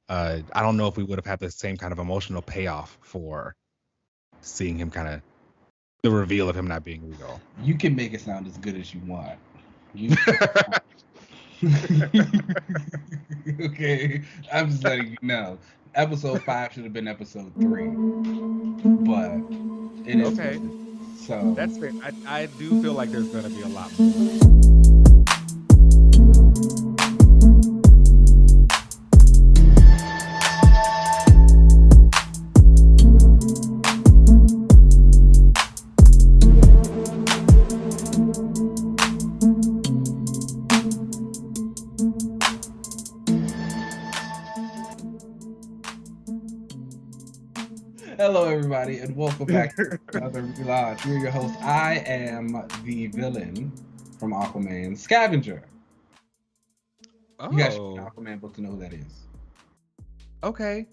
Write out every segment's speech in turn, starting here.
I don't know if we would have had the same kind of emotional payoff for seeing him kind of the reveal of him not being real. You can make it sound as good as you want. Okay, I'm just letting you know. Episode 5 should have been episode 3, but it is Okay. So That's fair. I do feel like there's going to be a lot more. Hello, everybody, and welcome back to another Rewatch. We're your host. I am the villain from Aquamen, Scavenger. Oh. You guys should read the Aquaman book to know who that is. Okay.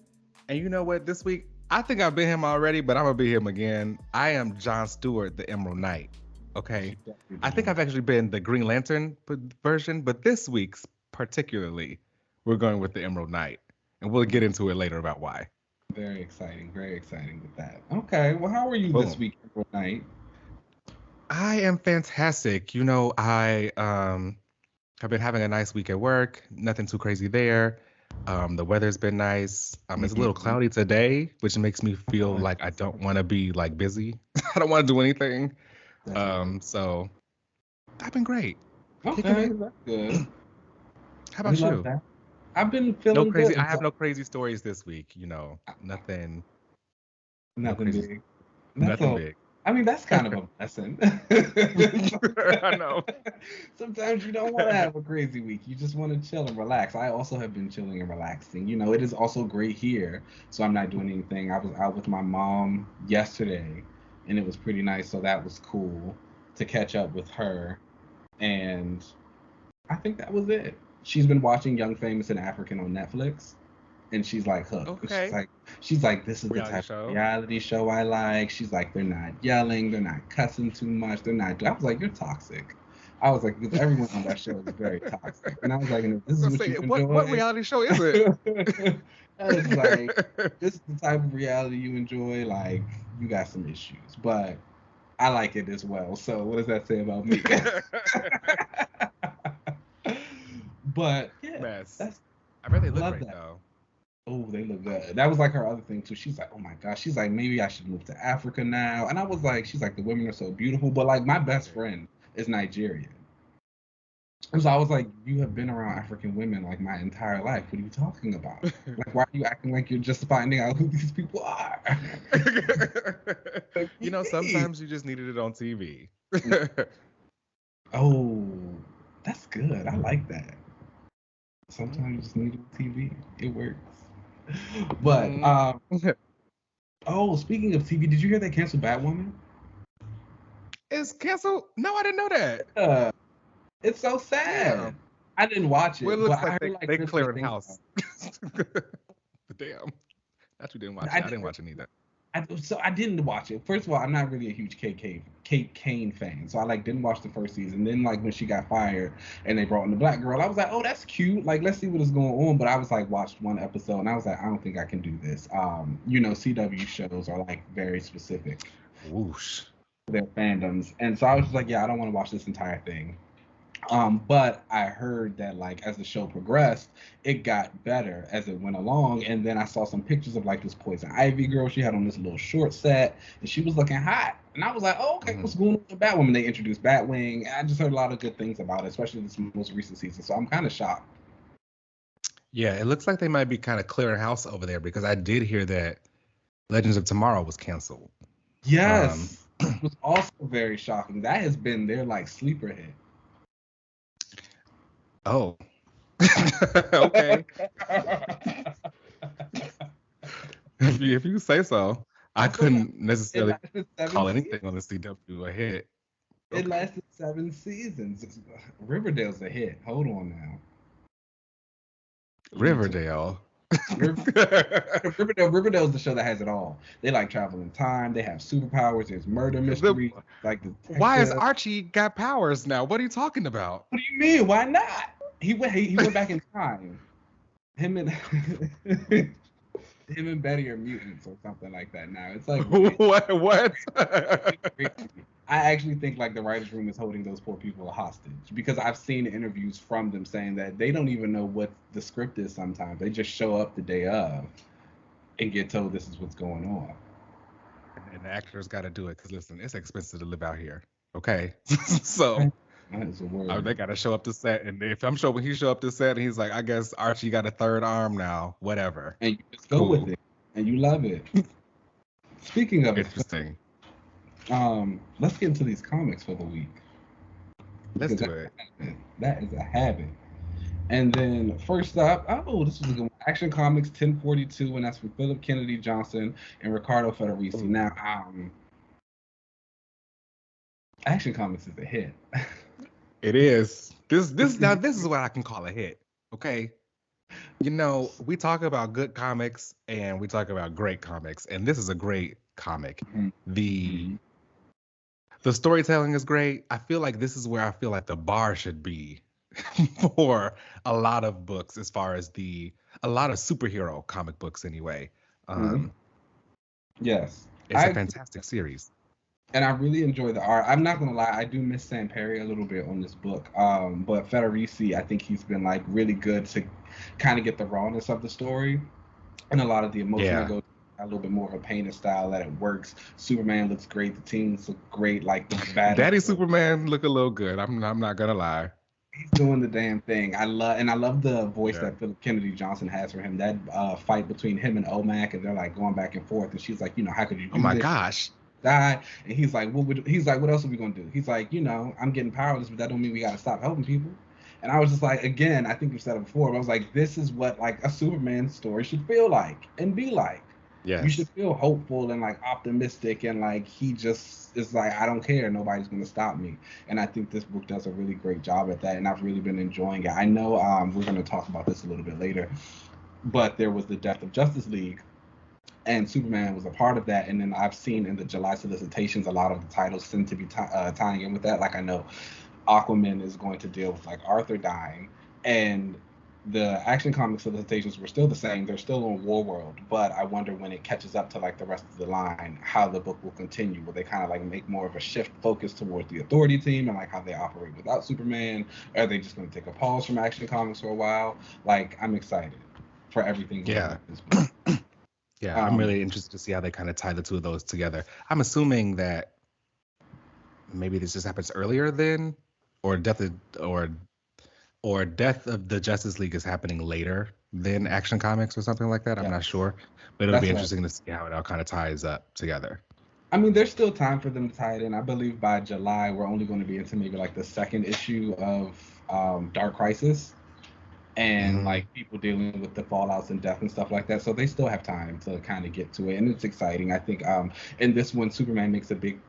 And you know what? This week, I think I've been him already, but I'm going to be him again. I am Jon Stewart, the Emerald Knight. Okay. I think I've actually been the Green Lantern version, but this week's particularly, we're going with the Emerald Knight. And we'll get into it later about why. Very exciting with that. Okay, well, how are you this week, Emerald Knight? I am fantastic. You know, I have been having a nice week at work. Nothing too crazy there. The weather's been nice. It's a little cloudy today, which makes me feel like I don't want to be like busy. I don't want to do anything. So I've been great. Okay, that's good. How about you? That. I've been feeling no crazy. Good. I have no crazy stories this week. You know, nothing. Nothing big. Nothing big. I mean, that's kind of a blessing. I know. Sometimes you don't want to have a crazy week. You just want to chill and relax. I also have been chilling and relaxing. You know, it is also great here, so I'm not doing anything. I was out with my mom yesterday, and it was pretty nice, so that was cool to catch up with her. And I think that was it. She's been watching Young, Famous, and African on Netflix. And she's like hooked. Okay. She's like, this is the type of reality show I like. She's like, they're not yelling, they're not cussing too much, they're not. I was like, you're toxic. I was like, because everyone on that show is very toxic. And I was like, this is what you enjoy. What reality show is it? I was like, this is the type of reality you enjoy. Like, you got some issues, but I like it as well. So what does that say about me? But yeah, I bet they look great though. Oh, they look good. That was like her other thing too. She's like, oh my gosh. She's like, maybe I should move to Africa now. And I was like, she's like, the women are so beautiful. But like, my best friend is Nigerian. And so I was like, you have been around African women like my entire life. What are you talking about? Like, why are you acting like you're just finding out who these people are? You know, sometimes you just needed it on TV. Oh, that's good. I like that. Sometimes you just need it on TV. It works. But oh, speaking of TV, did you hear they canceled Batwoman? It's canceled? No, I didn't know that. It's so sad. Damn. I didn't watch it. Well, it looks like they cleared house. Damn. That you didn't watch it. I didn't watch it either. I didn't watch it. First of all, I'm not really a huge Kate Kane fan, so I didn't watch the first season. Then when she got fired and they brought in the black girl, I was like, oh, that's cute. Like, let's see what is going on. But I was like, watched one episode and I was like, I don't think I can do this. You know, CW shows are like very specific. Whoosh. Their fandoms, and so I was just like, yeah, I don't want to watch this entire thing. But I heard that like as the show progressed, it got better as it went along. And then I saw some pictures of like this Poison Ivy girl she had on this little short set, and she was looking hot. And I was like, oh, okay, what's going on with Batwoman? They introduced Batwing. I just heard a lot of good things about it, especially this most recent season. So I'm kind of shocked. Yeah, it looks like they might be kind of clearing house over there because I did hear that Legends of Tomorrow was canceled. Yes, it was also very shocking. That has been their like sleeper hit. Oh. Okay. if you say so. I couldn't necessarily call anything on the CW a hit. It lasted 7 seasons. Riverdale's a hit. Hold on now. Riverdale. Riverdale's the show that has it all. They like travel in time. They have superpowers. There's murder mystery. Why has Archie got powers now? What are you talking about? What do you mean? Why not? He went back in time. him and him and Betty are mutants or something like that now. It's like What? crazy. I actually think like the writers' room is holding those poor people hostage because I've seen interviews from them saying that they don't even know what the script is sometimes. They just show up the day of and get told this is what's going on. And the actors got to do it because listen, it's expensive to live out here. Okay, so That is a word. they got to show up to set, and if I'm sure when he show up to set, and he's like, I guess Archie got a third arm now. Whatever. And you just go with it, and you love it. Speaking of interesting, let's get into these comics for the week. Let's do it. That is a habit. And then first up, this was a good one. Action Comics 1042, and that's from Philip Kennedy Johnson and Riccardo Federeci. Now, Action Comics is a hit. It is. This is what I can call a hit. Okay. You know, we talk about good comics and we talk about great comics, and this is a great comic. The storytelling is great. I feel like this is where I feel like the bar should be for a lot of books, as far as a lot of superhero comic books anyway. Yes. It's a fantastic series. And I really enjoy the art. I'm not gonna lie, I do miss Sam Perry a little bit on this book. But Federeci, I think he's been like really good to kind of get the rawness of the story and a lot of the emotion goes a little bit more of a painted style that it works. Superman looks great. The teams look great. Like the bad Daddy Superman look a little good. I'm not gonna lie. He's doing the damn thing. I love the voice that Philip Kennedy Johnson has for him. That fight between him and Omac, and they're like going back and forth, and she's like, how could you do oh my this? Gosh. Die. And he's like, what else are we gonna do? He's like, I'm getting powerless, but that don't mean we gotta stop helping people. And I was just like, again, I think we've said it before, but I was like, this is what like a Superman story should feel like and be like. Yes. You should feel hopeful and like optimistic, and like he just is like, I don't care, nobody's gonna stop me. And I think this book does a really great job at that, and I've really been enjoying it. I know we're gonna talk about this a little bit later, but there was the death of Justice League, and Superman was a part of that. And then I've seen in the July solicitations a lot of the titles seem to be tying in with that. Like I know Aquamen is going to deal with like Arthur dying, and the Action Comics solicitations were still the same. They're still on War World, but I wonder when it catches up to like the rest of the line, how the book will continue. Will they kind of like make more of a shift focus towards the Authority team and like how they operate without Superman? Or are they just going to take a pause from Action Comics for a while? Like, I'm excited for everything. Yeah. Yeah, I'm really interested to see how they kind of tie the two of those together. I'm assuming that maybe this just happens earlier than, or death of the Justice League is happening later than Action Comics or something like that. I'm not sure, but it'll be interesting to see how it all kind of ties up together. I mean, there's still time for them to tie it in. I believe by July we're only going to be into maybe like the second issue of Dark Crisis, and like people dealing with the fallouts and death and stuff like that. So they still have time to kind of get to it, and it's exciting. I think in this one, Superman makes a big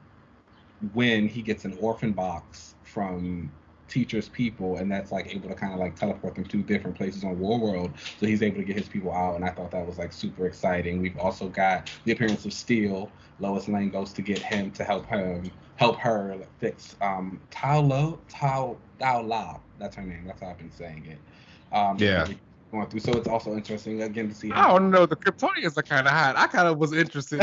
win. He gets an orphan box from Teacher's people, and that's like able to kind of like teleport them to different places on War World, so he's able to get his people out, and I thought that was like super exciting. We've also got the appearance of Steel. Lois Lane goes to get him to help her fix Tao La. That's her name. That's how I've been saying it. Going through. So it's also interesting again to see how, I don't know, the Kryptonians are kind of hot. I kind of was interested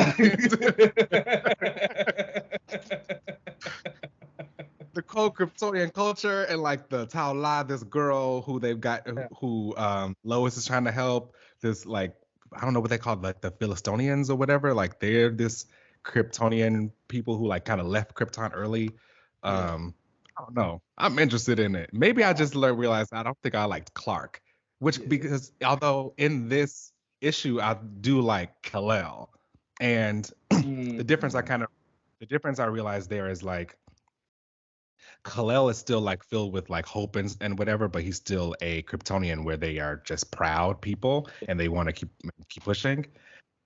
the whole Kryptonian culture, and like the Tao La, this girl who they've got who Lois is trying to help. This like, I don't know what they call, like the Philistonians or whatever. Like they're this Kryptonian people who like kind of left Krypton early. I don't know. I'm interested in it. Maybe I just realized I don't think I liked Clark, because although in this issue I do like Kal-El, and the difference I realized there is like Kal-El is still like filled with like hope and whatever, but he's still a Kryptonian where they are just proud people and they want to keep pushing.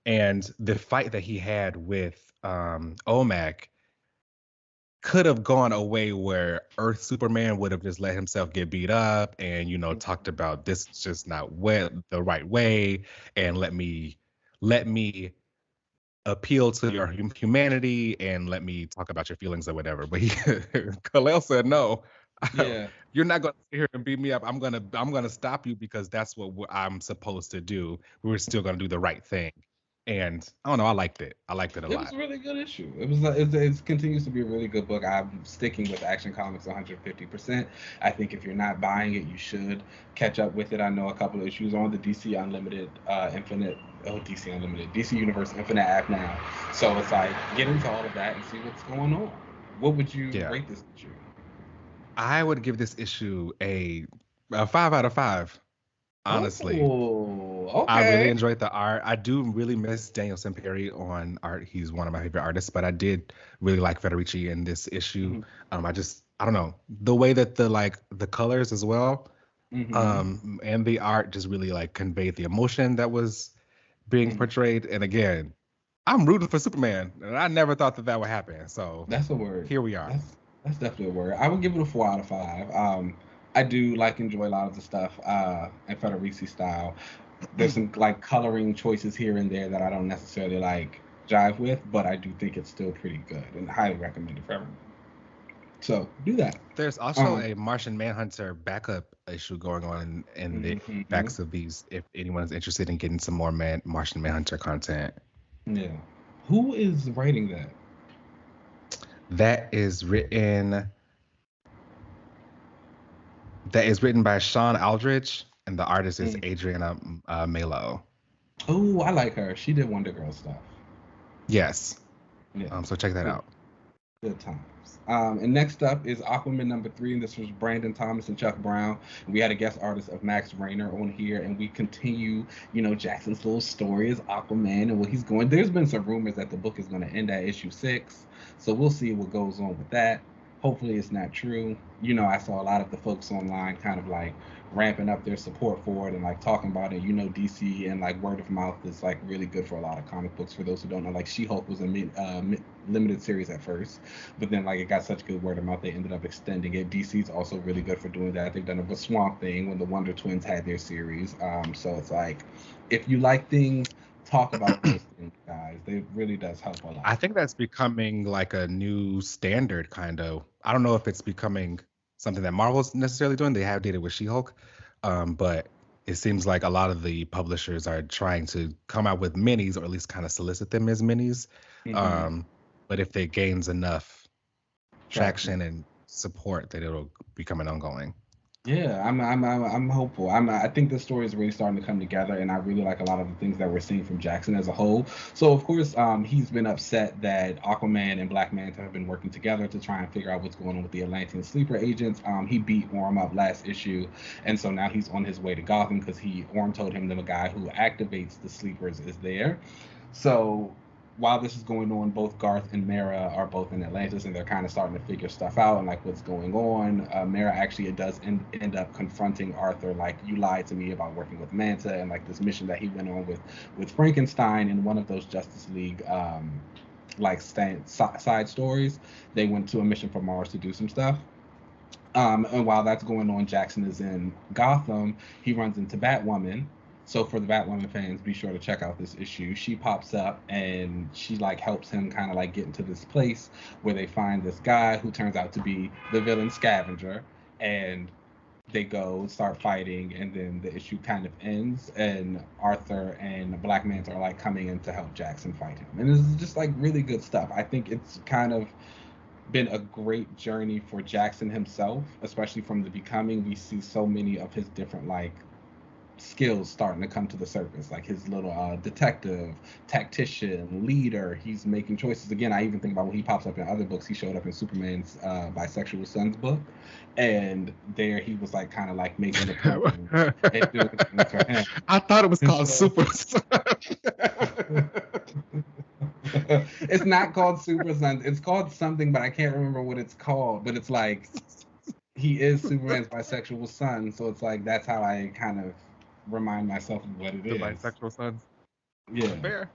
And the fight that he had with Omac could have gone a way where Earth Superman would have just let himself get beat up and, talked about this is just not the right way, and let me appeal to your humanity and let me talk about your feelings or whatever. But Kal-El said, no, Yeah. You're not gonna sit here and beat me up. I'm gonna stop you because that's what I'm supposed to do. We're still gonna do the right thing. And I don't know. I liked it. I liked it a It was lot. a really good issue. It continues to be a really good book. I'm sticking with Action Comics 150%. I think if you're not buying it, you should catch up with it. I know a couple of issues on the DC Unlimited DC Unlimited, DC Universe Infinite app now. So it's like get into all of that and see what's going on. What would you Yeah. rate this issue? I would give this issue a 5 out of 5. Honestly, Oh, I really okay. enjoyed the art. I do really miss Daniel Samperi on art. He's one of my favorite artists, but I did really like Federici in this issue. Mm-hmm. I don't know, the way that the colors as well, Mm-hmm. and the art just really like conveyed the emotion that was being Mm-hmm. portrayed. And again, I'm rooting for Superman, and I never thought that would happen. So That's a word. here we are. That's definitely a word. I would give it a 4 out of 5. I do enjoy a lot of the stuff in Federici style. There's some like coloring choices here and there that I don't necessarily like jive with, but I do think it's still pretty good and highly recommended for everyone. So do that. There's also Um, a Martian Manhunter backup issue going on in the mhm. backs of these. If anyone's interested in getting some more Martian Manhunter content, Yeah. Who is writing that? that is written by Sean Aldrich, and the artist is Mm. Adriana Melo. Oh, I like her. She did Wonder Girl stuff. Yes. Yeah. So check that Good, out. good times. And next up is Aquaman #3, and this was Brandon Thomas and Chuck Brown. We had a guest artist of Max Raynor on here, and we continue, Jackson's little story is Aquaman and what he's going. There's been some rumors that the book is going to end at issue 6, so we'll see what goes on with that. Hopefully, it's not true. I saw a lot of the folks online kind of like ramping up their support for it and like talking about it. DC and like word of mouth is like really good for a lot of comic books. For those who don't know, like She-Hulk was a limited series at first, but then like it got such good word of mouth they ended up extending it. DC's also really good for doing that. They've done it with Swamp Thing when the Wonder Twins had their series. So it's like if you like things, talk about those things, guys. It really does help a I lot. think that's becoming like a new standard, kind of. I don't know if it's becoming something that Marvel's necessarily doing. They have did it with She-Hulk, but it seems like a lot of the publishers are trying to come out with minis, or at least kind of solicit them as minis. Mm-hmm. Um, but if they gains enough Traction. traction and support, that it'll become an ongoing. Yeah, I'm hopeful. I think the story is really starting to come together, and I really like a lot of the things that we're seeing from Jackson as a whole. So of course, he's been upset that Aquaman and Black Manta have been working together to try and figure out what's going on with the Atlantean sleeper agents. He beat Orm up last issue, and so now he's on his way to Gotham because Orm told him that the guy who activates the sleepers is there. So while this is going on, both Garth and Mara are both in Atlantis, and they're kind of starting to figure stuff out and like what's going on. Mara actually does end up confronting Arthur, like you lied to me about working with Manta, and like this mission that he went on with Frankenstein in one of those Justice League side stories. They went to a mission from Mars to do some stuff. And while that's going on, Jackson is in Gotham. He runs into Batwoman. So for the Batwoman fans, be sure to check out this issue. She pops up and she like helps him kind of like get into this place where they find this guy who turns out to be the villain Scavenger, and they go start fighting, and then the issue kind of ends, and Arthur and Black Manta are like coming in to help Jackson fight him, and it's just like really good stuff. I think it's kind of been a great journey for Jackson himself, especially from the becoming. We see so many of his different like skills starting to come to the surface, like his little detective, tactician, leader. He's making choices again. I even think about when he pops up in other books. He showed up in Superman's bisexual son's book, and there he was like kind of like making the plans and doing things for him. I thought it was And called so Super. it's not called Super Sons. It's called something, but I can't remember what it's called. But it's like he is Superman's bisexual son, so it's like that's how I kind of remind myself of what it The is. bisexual sons. Yeah. Fair.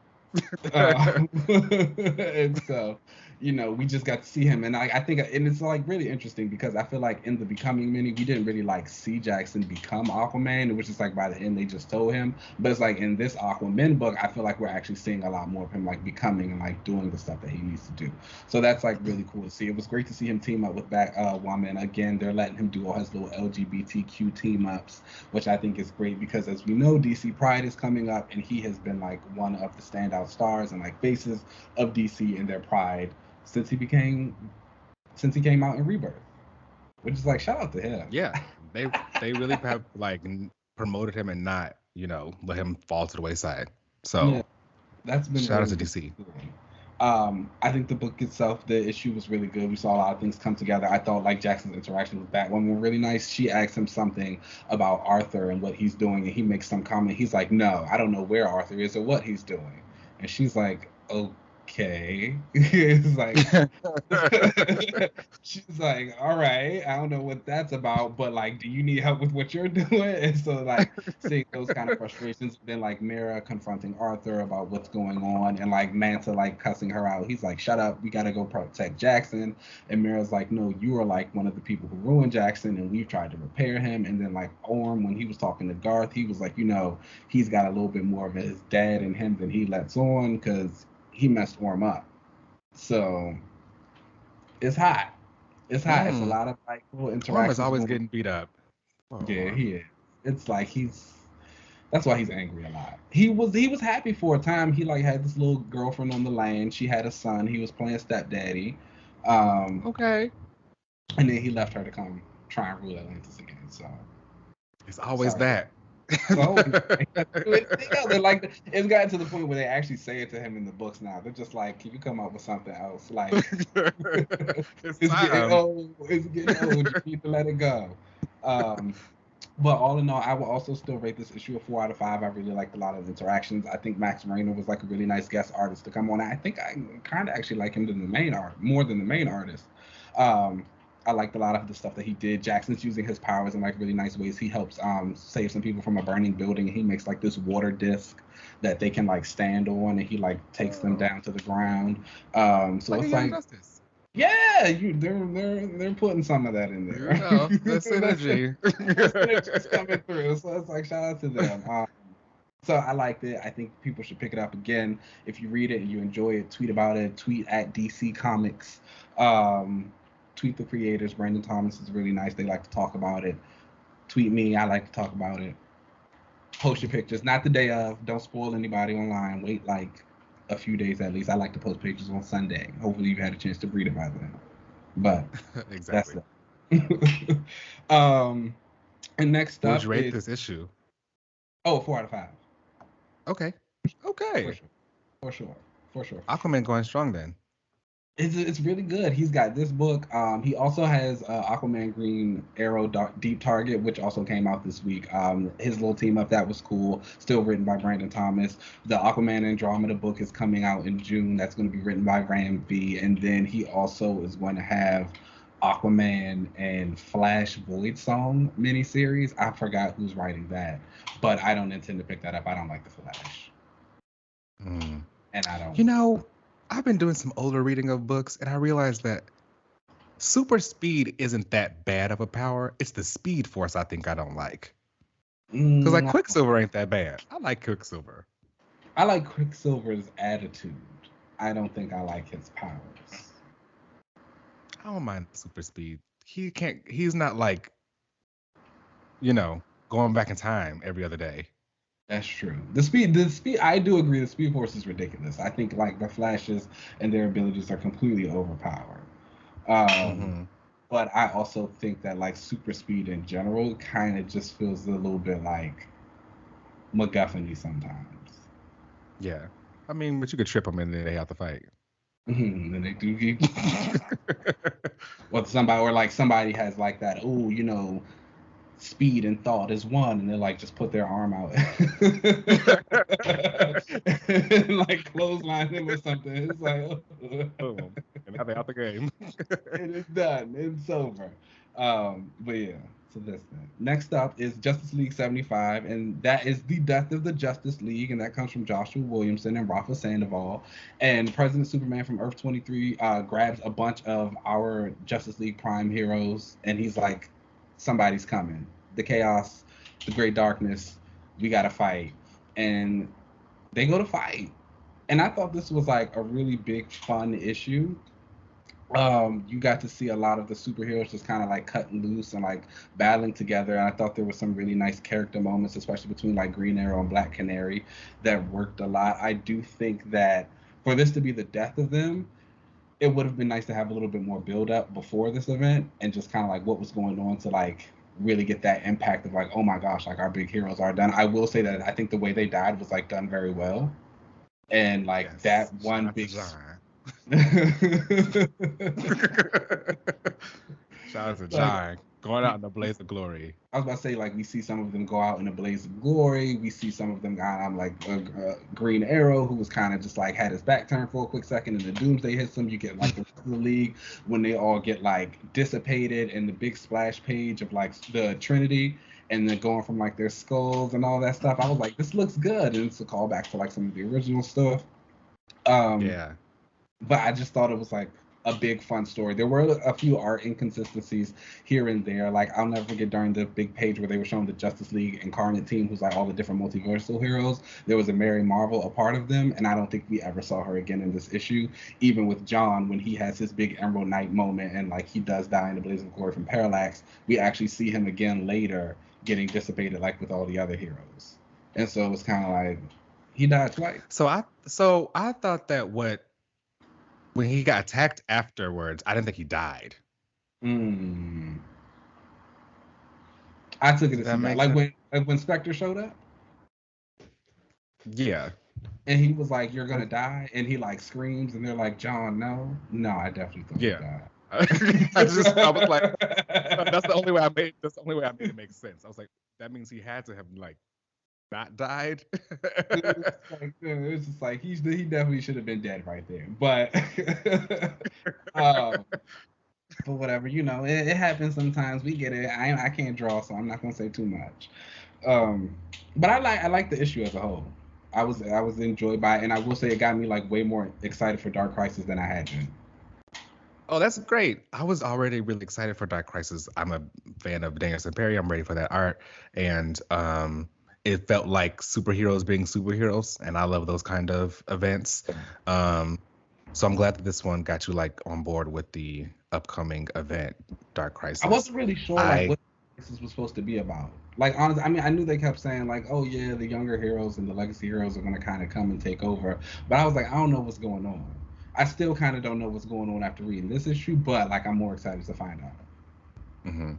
And so, we just got to see him, and I think, and it's like really interesting because I feel like in the Becoming mini, we didn't really like see Jackson become Aquaman. It was just like by the end they just told him, but it's like in this Aquaman book, I feel like we're actually seeing a lot more of him like becoming and like doing the stuff that he needs to do. So that's like really cool to see. It was great to see him team up with Aquaman again. They're letting him do all his little LGBTQ team ups, which I think is great because as we know, DC Pride is coming up, and he has been like one of the standout stars and like faces of DC in their Pride since he came out in Rebirth, which is like shout out to him. Yeah, they really have like promoted him and not let him fall to the wayside. So yeah, that's been shout really out to DC. I think the book itself, the issue was really good. We saw a lot of things come together. I thought like Jackson's interaction with Batwoman were really nice. She asked him something about Arthur and what he's doing, and he makes some comment. He's like, "No, I don't know where Arthur is or what he's doing," and she's like, "Okay." It's like she's like, "All right, I don't know what that's about, but like, do you need help with what you're doing?" And so like seeing those kind of frustrations, then like Mara confronting Arthur about what's going on, and like Manta like cussing her out. He's like, "Shut up, we gotta go protect Jackson." And Mara's like, "No, you are like one of the people who ruined Jackson, and we've tried to repair him." And then like Orm, when he was talking to Garth, he was like, he's got a little bit more of his dad in him than he lets on because he messed Orm up. So it's hot. It's hot. It's a lot of like cool interactions. Orm is always getting beat up. Yeah, he is. It's like that's why he's angry a lot. He was happy for a time. He like had this little girlfriend on the land. She had a son. He was playing stepdaddy. Okay. And then he left her to come try and rule Atlantis again. So it's always that. So they're like, it's gotten to the point where they actually say it to him in the books now. They're just like, "Can you come up with something else?" Like it's getting old. It's getting old. You need to let it go. But all in all, I will also still rate this issue a 4 out of 5. I really liked a lot of interactions. I think Max Raynor was like a really nice guest artist to come on. I think I kind of actually like him more than the main artist. I liked a lot of the stuff that he did. Jackson's using his powers in like really nice ways. He helps save some people from a burning building. He makes like this water disc that they can like stand on, and he like takes them down to the ground. So like it's like Justice. Yeah, they're putting some of that in there. That's synergy. Synergy's coming through. So it's like shout out to them. So I liked it. I think people should pick it up again. If you read it and you enjoy it, tweet about it. Tweet at DC Comics. Tweet the creators. Brandon Thomas is really nice. They like to talk about it. Tweet me. I like to talk about it. Post your pictures. Not the day of. Don't spoil anybody online. Wait like a few days at least. I like to post pictures on Sunday. Hopefully you've had a chance to read it by then. But exactly. That's it. And next up, would you rate this issue? 4 out of 5. Okay. For sure. Aquaman going strong then. It's really good. He's got this book. He also has Aquaman Green Arrow Deep Target, which also came out this week. His little team up, that was cool. Still written by Brandon Thomas. The Aquaman Andromeda book is coming out in June. That's going to be written by Ram V. And then he also is going to have Aquaman and Flash Void Song miniseries. I forgot who's writing that, but I don't intend to pick that up. I don't like the Flash. And I don't. I've been doing some older reading of books, and I realized that super speed isn't that bad of a power. It's the speed force I think I don't like. Because like Quicksilver ain't that bad. I like Quicksilver. I like Quicksilver's attitude. I don't think I like his powers. I don't mind super speed. He's not like, going back in time every other day. That's true. The speed. I do agree. The Speed Force is ridiculous. I think like the Flashes and their abilities are completely overpowered. But I also think that like super speed in general kind of just feels a little bit like MacGuffin-y sometimes. Yeah, I mean, but you could trip them and then they have to fight. And they do. Somebody has like that. Oh, speed and thought is one, and they like just put their arm out and like clothesline him or something. It's like boom, and now they out the game. And it's done. It's over. But yeah. to this then. Next up is Justice League 75, and that is the death of the Justice League, and that comes from Joshua Williamson and Rafa Sandoval. And President Superman from Earth 23 grabs a bunch of our Justice League Prime heroes, and he's like, somebody's coming. The chaos, the great darkness, we gotta fight. And they go to fight. And I thought this was like a really big, fun issue. You got to see a lot of the superheroes just kind of like cutting loose and like battling together. And I thought there was some really nice character moments, especially between like Green Arrow and Black Canary, that worked a lot. I do think that for this to be the death of them, it would have been nice to have a little bit more build up before this event and just kind of like what was going on to like really get that impact of like, oh my gosh, like our big heroes are done. I will say that I think the way they died was like done very well. And like Yes. that one Shout big Shout out to John going out in a blaze of glory. I was about to say, like, we see some of them go out in a blaze of glory. We see some of them like Green Arrow, who was kind of just like had his back turned for a quick second, and the Doomsday hits him. You get like the rest of the league when they all get like dissipated, and the big splash page of like the Trinity, and then going from like their skulls and all that stuff. I was like, this looks good, and it's a callback to like some of the original stuff. Yeah. But I just thought it was like a big fun story. There were a few art inconsistencies here and there. Like I'll never forget during the big page where they were showing the Justice League Incarnate team, who's like all the different multiversal heroes. There was a Mary Marvel, a part of them, and I don't think we ever saw her again in this issue. Even with John, when he has his big Emerald Knight moment and like he does die in the blaze of glory from Parallax, we actually see him again later getting dissipated like with all the other heroes. And so it was kind of like he died twice. So I thought that when he got attacked afterwards, I didn't think he died. I took it as he died. Like when Spectre showed up. Yeah. And he was like, "You're gonna die," and he like screams, and they're like, "John, no." I definitely thought he died. I was like, that's the only way I made it make sense. I was like, that means he had to have like not died. It's just like he definitely should have been dead right there. But but whatever, you know, it happens sometimes. We get it. I can't draw, so I'm not gonna say too much. But I like the issue as a whole. I was enjoyed by it, and I will say it got me like way more excited for Dark Crisis than I had been. Oh, that's great. I was already really excited for Dark Crisis. I'm a fan of Daniel Samperi. I'm ready for that art. And it felt like superheroes being superheroes, and I love those kind of events. So I'm glad that this one got you like on board with the upcoming event, Dark Crisis. I wasn't really sure like what this was supposed to be about. Like honestly, I mean, I knew they kept saying like, oh yeah, the younger heroes and the legacy heroes are gonna kind of come and take over, but I was like, I don't know what's going on. I still kind of don't know what's going on after reading this issue, but like I'm more excited to find out. Mm-hmm.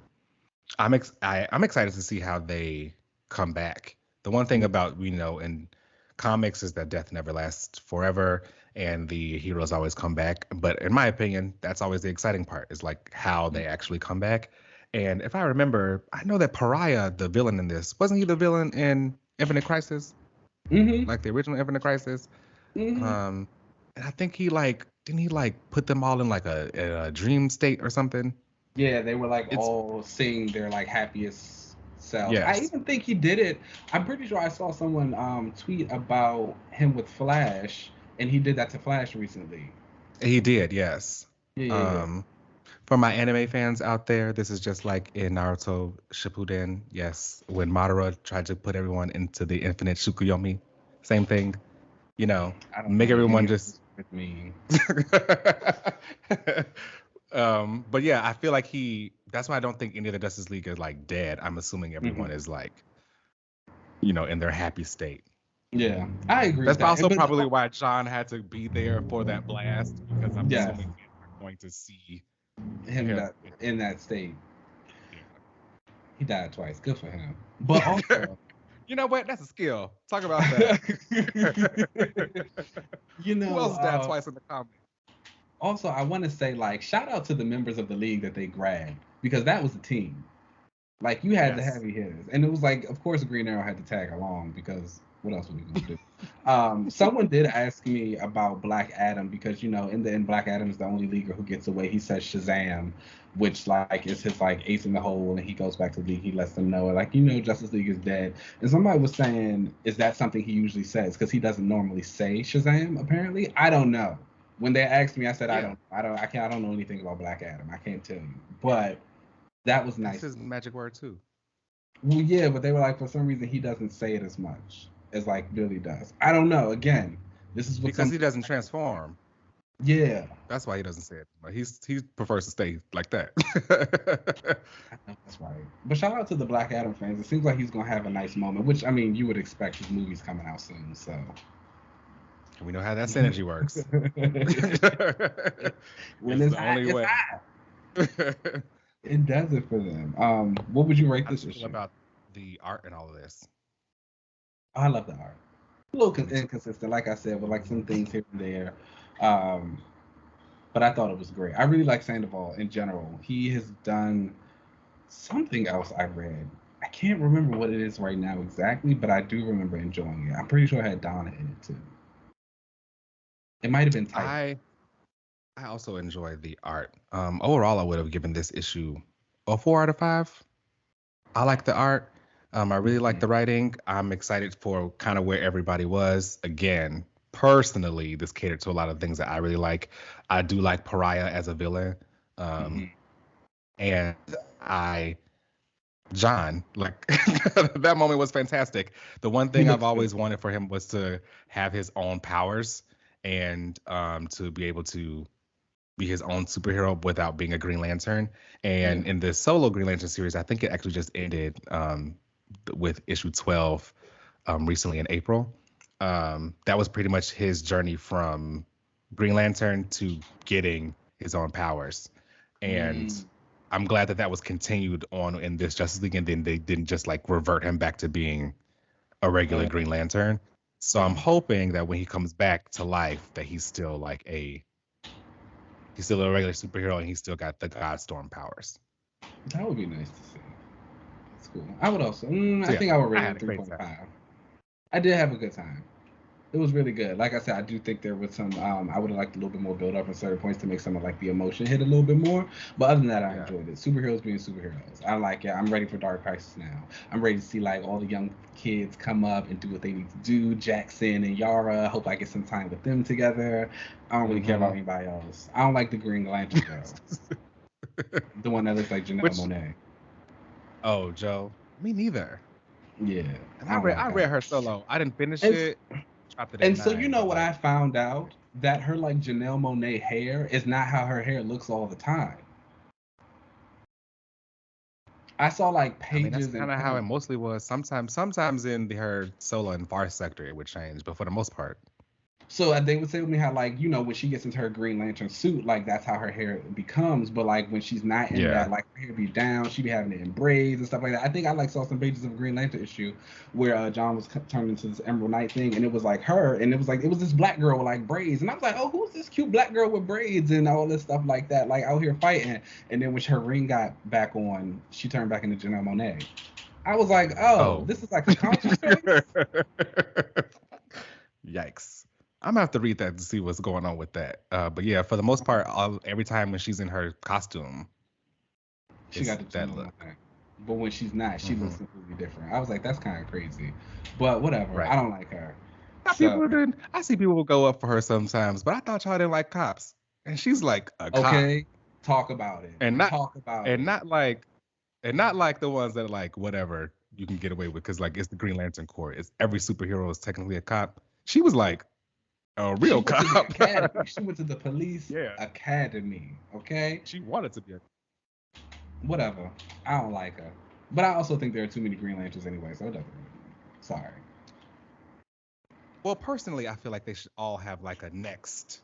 I'm excited to see how they come back. The one thing about, you know, in comics is that death never lasts forever and the heroes always come back. But in my opinion, that's always the exciting part, is like how they actually come back. And if I remember, I know that Pariah, the villain in this, wasn't he the villain in Infinite Crisis? Mm-hmm. Like the original Infinite Crisis? Mm-hmm. And I think he like, didn't he like put them all in like a dream state or something? Yeah, they were like all seeing their like happiest selves. Yes. I even think he did it. I'm pretty sure I saw someone tweet about him with Flash, and he did that to Flash recently. He did, yes. Yeah. For my anime fans out there, this is just like in Naruto Shippuden. Yes, when Madara tried to put everyone into the infinite Tsukuyomi. Same thing. You know, make everyone just with me. But yeah, I feel like that's why I don't think any of the Justice League is like dead. I'm assuming everyone is like, you know, in their happy state. Yeah, I agree. That's also probably why John had to be there for that blast, because I'm assuming we're going to see him in that state. Yeah. He died twice. Good for him. But also, you know what? That's a skill. Talk about that. You know, who else died twice in the comic? Also, I want to say, like, shout out to the members of the league that they grabbed, because that was a team. Like, you had the heavy hitters, and it was like, of course, Green Arrow had to tag along because What else are we gonna do? Someone did ask me about Black Adam because in the end, Black Adam is the only leaguer who gets away. He says Shazam, which like is his like ace in the hole, and he goes back to the league. He lets them know like Justice League is dead. And somebody was saying, is that something he usually says? Because he doesn't normally say Shazam. Apparently, I don't know. When they asked me, I said I don't know anything about Black Adam. I can't tell you, but that was nice. That's his magic word too. Well, yeah, but they were like, for some reason, he doesn't say it as much as like Billy does. I don't know. Again, this is what because he doesn't transform. Yeah, that's why he doesn't say it. But he prefers to stay like that. I know that's right. But shout out to the Black Adam fans. It seems like he's gonna have a nice moment, which I mean, you would expect. His movie's coming out soon, so we know how that synergy works. When it's the only way. It does it for them. What would you rate this issue? About the art and all of this. I love the art. A little inconsistent, like I said, with like some things here and there. But I thought it was great. I really like Sandoval in general. He has done something else I read. I can't remember what it is right now exactly, but I do remember enjoying it. I'm pretty sure it had Donna in it too. It might have been tight. I also enjoy the art. Overall, I would have given this issue a 4 out of 5. I like the art. I really like the writing. I'm excited for kind of where everybody was. Again, personally, this catered to a lot of things that I really like. I do like Pariah as a villain. And John, like that moment was fantastic. The one thing I've always wanted for him was to have his own powers and to be able to be his own superhero without being a Green Lantern. And in the solo Green Lantern series, I think it actually just ended with issue 12 recently in April. That was pretty much his journey from Green Lantern to getting his own powers. And I'm glad that was continued on in this Justice League, and then they didn't just like revert him back to being a regular Green Lantern. So I'm hoping that when he comes back to life, that he's still like he's still a regular superhero and he's still got the Godstorm powers. That would be nice to see. That's cool. I would also, I think I would rate it 3.5. I did have a good time. It was really good. Like I said, I do think there was some, I would have liked a little bit more build up in certain points to make some of like the emotion hit a little bit more. But other than that, I enjoyed it. Superheroes being superheroes. I like it. I'm ready for Dark Crisis now. I'm ready to see like all the young kids come up and do what they need to do. Jackson and Yara. I hope I get some time with them together. I don't really care about anybody else. I don't like the Green Lantern girl. The one that looks like Janelle Monáe. Oh, Joe. Me neither. Yeah. And I read her solo. I didn't finish it. And so you know what I found out? That her like Janelle Monáe hair is not how her hair looks all the time. I saw like pages. That's kind of how it mostly was. Sometimes in her solo and Far Sector it would change, but for the most part. So they would say with me how like when she gets into her Green Lantern suit, like that's how her hair becomes. But like when she's not in that, like her hair be down, she be having it in braids and stuff like that. I think I like saw some pages of a Green Lantern issue where John was turned into this Emerald Knight thing, and it was like her, and it was this black girl with like braids, and I was like, oh, who's this cute black girl with braids and all this stuff like that, like out here fighting. And then when her ring got back on, she turned back into Janelle Monáe. I was like, oh. This is like a conscious choice. Yikes. I'm gonna have to read that to see what's going on with that. But yeah, for the most part, every time when she's in her costume, she got that look. But when she's not, she looks completely different. I was like, that's kind of crazy. But whatever. Right. I don't like her. I see people go up for her sometimes, but I thought y'all didn't like cops. And she's like a cop. Okay, talk about it. And not like the ones that are like whatever you can get away with because like it's the Green Lantern Corps. It's every superhero is technically a cop. She was like a real cop. She went to the police academy. Okay. She wanted to be whatever. I don't like her. But I also think there are too many Green Lanterns anyway, so it doesn't really matter. Sorry. Well, personally, I feel like they should all have like a next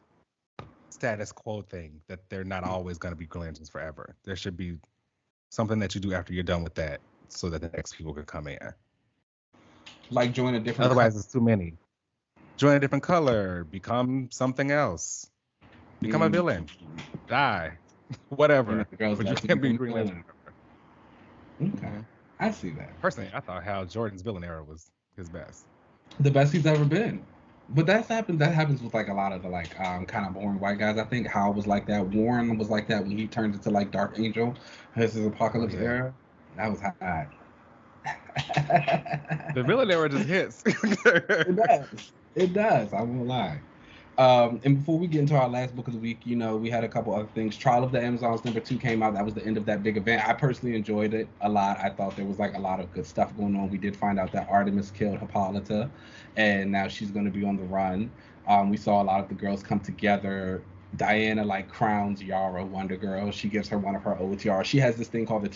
status quo thing that they're not always going to be Green Lanterns forever. There should be something that you do after you're done with that so that the next people can come in. Like join a different Otherwise, it's too many. Join a different color, become something else, become a villain, die, whatever. But you can't be Green Lantern. Okay, I see that. Personally, I thought Hal Jordan's villain era was his best. The best he's ever been. But that happens with like a lot of the like kind of boring white guys. I think Hal was like that. Warren was like that when he turned into like Dark Angel. His Oh Apocalypse yeah. era. That was hot. The villain era just hits. It does. It does. I won't lie. And before we get into our last book of the week, we had a couple other things. Trial of the Amazons #2 came out. That was the end of that big event. I personally enjoyed it a lot. I thought there was like a lot of good stuff going on. We did find out that Artemis killed Hippolyta, and now she's going to be on the run. We saw a lot of the girls come together. Diana like crowns Yara Wonder Girl. She gives her one of her old tiaras. She has this thing called the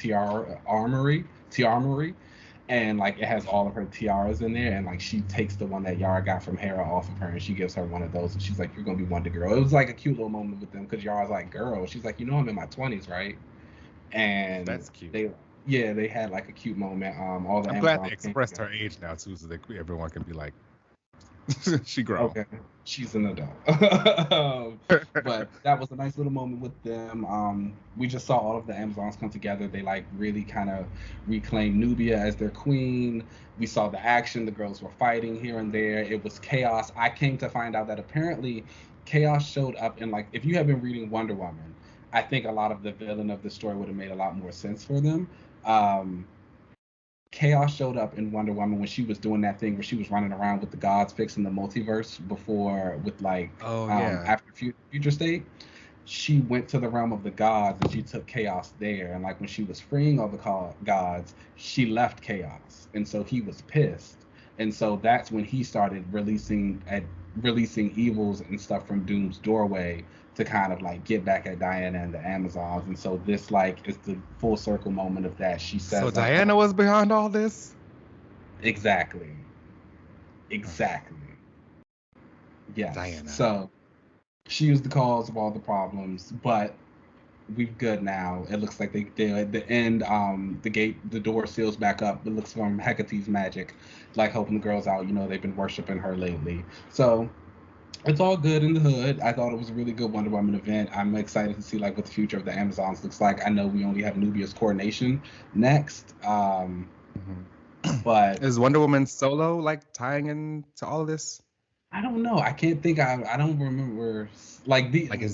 tiarmory, and like it has all of her tiaras in there, and like she takes the one that Yara got from Hera off of her, and she gives her one of those, and she's like, "You're gonna be Wonder Girl." It was like a cute little moment with them because Yara's like, "Girl," she's like, "I'm in my 20s, right?" And That's cute. they had like a cute moment. All the I'm glad they expressed her age now too, so that everyone can be like, she grown. Okay, she's an adult. But that was a nice little moment with them. We just saw all of the Amazons come together. They like really kind of reclaimed Nubia as their queen. We saw the action. The girls were fighting here and there. It was chaos. I came to find out that apparently chaos showed up in like if you have been reading Wonder Woman, I think a lot of the villain of the story would have made a lot more sense for them. Um, Chaos showed up in Wonder Woman when she was doing that thing where she was running around with the gods fixing the multiverse before with like after future state. She went to the realm of the gods and she took Chaos there, and like when she was freeing all the gods, she left Chaos, and so he was pissed, and so that's when he started releasing evils and stuff from Doom's doorway to kind of like get back at Diana and the Amazons. And so this like is the full circle moment of that. She says, so Diana was behind all this? Exactly. Yes. Diana. So she was the cause of all the problems, but we're good now. It looks like they at the end, the door seals back up. It looks from Hecate's magic, like helping the girls out. They've been worshiping her lately. So it's all good in the hood. I thought it was a really good Wonder Woman event. I'm excited to see like what the future of the Amazons looks like. I know we only have Nubia's coronation next. But is Wonder Woman solo like tying into all of this? I don't know. I can't think. I don't remember. Is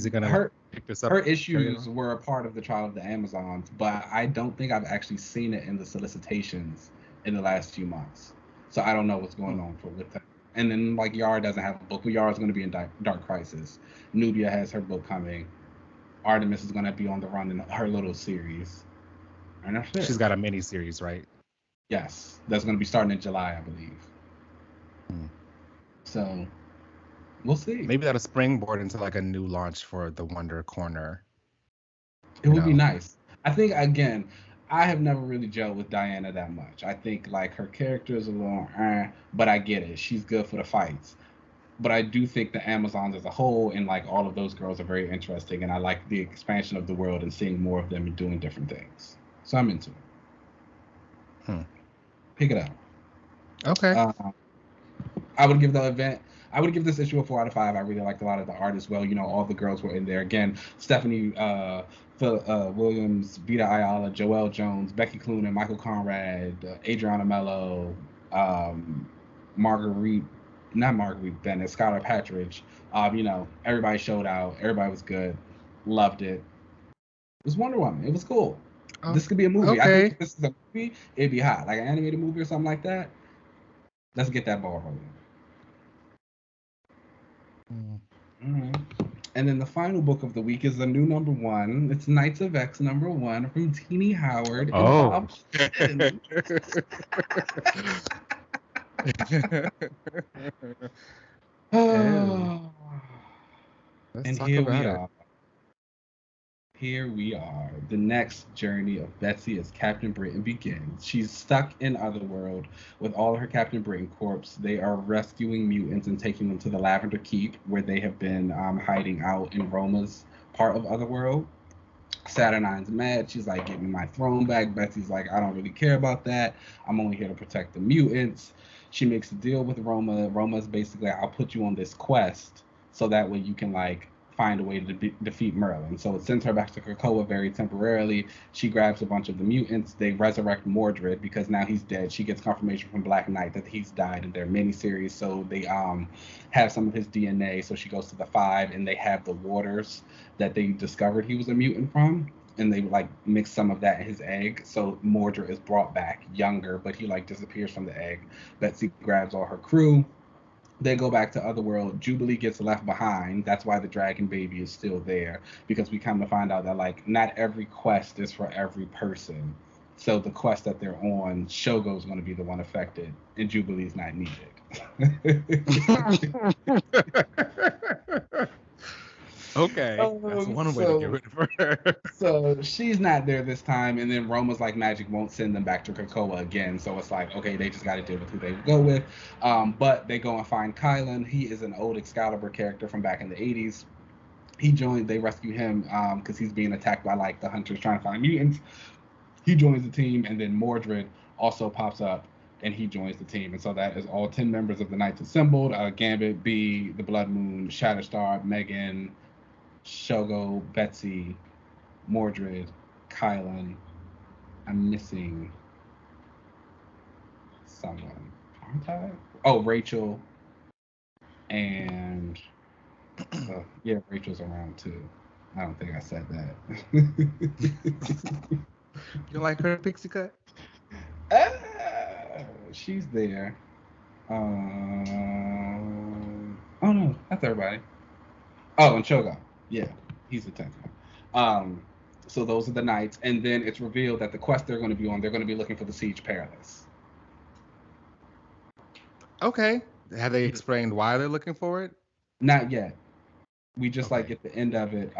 it gonna pick this up? Her issues were a part of the Trial of the Amazons, but I don't think I've actually seen it in the solicitations in the last few months. So I don't know what's going on with that. And then like Yara doesn't have a book, but Yara's going to be in Dark Crisis. Nubia has her book coming. Artemis is going to be on the run in her little series. And that's it. She's got a mini series, right? Yes, that's going to be starting in July, I believe. So we'll see. Maybe that'll springboard into like a new launch for the Wonder Corner. It would be nice. I think again, I have never really gelled with Diana that much. I think like her character is a little, but I get it. She's good for the fights. But I do think the Amazons as a whole and like all of those girls are very interesting, and I like the expansion of the world and seeing more of them doing different things. So I'm into it. Pick it up. Okay. I would give this issue a 4 out of 5. I really liked a lot of the art as well. All the girls were in there. Again, Stephanie Williams, Vita Ayala, Joelle Jones, Becky Cloonan, Michael Conrad, Adriana Mello, Marguerite Bennett, Skylar Patridge. Everybody showed out. Everybody was good. Loved it. It was Wonder Woman. It was cool. This could be a movie. Okay. I think if this is a movie, it'd be hot. Like an animated movie or something like that. Let's get that ball rolling. And then the final book of the week is the new #1. It's Knights of X #1 from Tini Howard. Oh. And here we are. Here we are. The next journey of Betsy as Captain Britain begins. She's stuck in Otherworld with all of her Captain Britain corps. They are rescuing mutants and taking them to the Lavender Keep, where they have been hiding out in Roma's part of Otherworld. Saturnine's mad. She's like, "Give me my throne back." Betsy's like, "I don't really care about that. I'm only here to protect the mutants." She makes a deal with Roma. Roma's basically, "I'll put you on this quest so that way you can like find a way to defeat Merlin. So it sends her back to Krakoa very temporarily. She grabs a bunch of the mutants. They resurrect Mordred because now he's dead. She gets confirmation from Black Knight that he's died in their miniseries. So they have some of his DNA. So she goes to the Five, and they have the waters that they discovered he was a mutant from. And they like mix some of that in his egg. So Mordred is brought back younger, but he like disappears from the egg. Betsy grabs all her crew. They go back to Otherworld. Jubilee gets left behind. That's why the dragon baby is still there, because we come to find out that like not every quest is for every person. So the quest that they're on, Shogo's going to be the one affected, and Jubilee's not needed. Okay, that's one way to get rid of her. So she's not there this time, and then Roma's like magic won't send them back to Krakoa again. So it's like, okay, they just got to deal with who they go with. But they go and find Kylan. He is an old Excalibur character from back in the 80s. He joined, they rescue him because he's being attacked by like the hunters trying to find mutants. He joins the team, and then Mordred also pops up, and he joins the team. And so that is all 10 members of the Knights assembled. Gambit, Bee, the Blood Moon, Shatterstar, Megan, Shogo, Betsy, Mordred, Kylan. I'm missing someone, aren't I? Oh, Rachel. And yeah, Rachel's around too. I don't think I said that. You like her pixie cut? She's there. Oh no, that's everybody. Oh, and Shogo. Yeah, he's the 10th. So those are the knights, and then it's revealed that the quest they're going to be on, they're going to be looking for the Siege Perilous. Okay. Have they explained why they're looking for it? Not yet. We just like at the end of it,